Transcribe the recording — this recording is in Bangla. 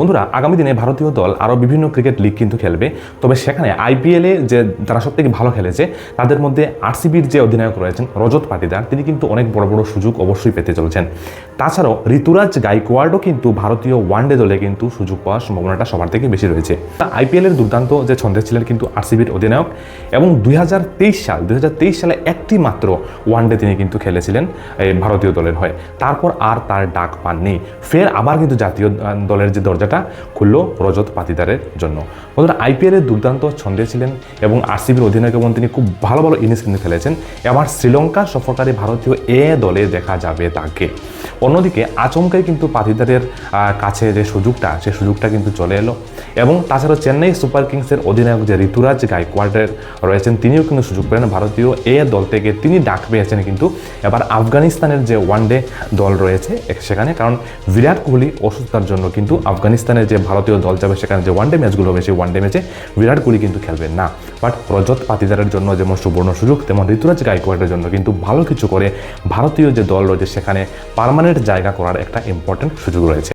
বন্ধুরা, আগামী দিনে ভারতীয় দল আরও বিভিন্ন ক্রিকেট লিগ কিন্তু খেলবে। তবে সেখানে আইপিএলে যে যারা সবথেকে ভালো খেলেছে তাদের মধ্যে আরসিবির যে অধিনায়ক রয়েছেন রজত পাটিদার, তিনি কিন্তু অনেক বড় বড় সুযোগ অবশ্যই পেতে চলছেন। তাছাড়াও ঋতুরাজ গাইকোয়াড়ও কিন্তু ভারতীয় ওয়ানডে দলে কিন্তু সুযোগ পাওয়ার সম্ভাবনাটা সবার থেকে বেশি রয়েছে। আইপিএলের দুর্দান্ত যে ছন্দে ছিলেন কিন্তু আরসিবির অধিনায়ক, এবং 2023 সালে একটি মাত্র ওয়ানডে তিনি কিন্তু খেলেছিলেন এই ভারতীয় দলের হয়ে। তারপর আর তার ডাক পাননি। ফের আবার কিন্তু জাতীয় দলের যে দরজাটা খুলল রজত পাটিদারের জন্য। বন্ধুরা, আইপিএলের দুর্দান্ত ছন্দে ছিলেন এবং আরসিবির অধিনায়ক, এবং তিনি খুব ভালো ভালো ইনিংস কিন্তু খেলেছেন। এবার শ্রীলঙ্কা সফরকারী ভারতীয় দলে দেখা যাবে তাকে। অন্যদিকে আচমকাই কিন্তু পাটিদারের কাছে যে সুযোগটা, সেই সুযোগটা কিন্তু চলে এলো। এবং তাছাড়া চেন্নাই সুপার কিংসের অধিনায়ক যে ঋতুরাজ গাইকোয়াড়ের রয়েছেন, তিনিও কিন্তু সুযোগ পেলেন ভারতীয় দল থেকে। তিনি ডাক পেয়েছেন কিন্তু এবার আফগানিস্তানের যে ওয়ানডে দল রয়েছে সেখানে, কারণ বিরাট কোহলি অসুস্থতার জন্য কিন্তু আফগানিস্তানের যে ভারতীয় দল যাবে সেখানে যে ওয়ানডে ম্যাচগুলো হবে, সেই ওয়ানডে ম্যাচে বিরাট কোহলি কিন্তু খেলবেন না। বাট রজত পাটিদারের জন্য যেমন সুবর্ণ সুযোগ, তেমন ঋতুরাজ গাইকোয়াড়ের জন্য কিন্তু ভালো কিছু করে ভারতীয় যে দল রয়েছে সেখানে পার্মানেন্ট জায়গা করার একটা ইম্পর্টেন্ট সুযোগ রয়েছে।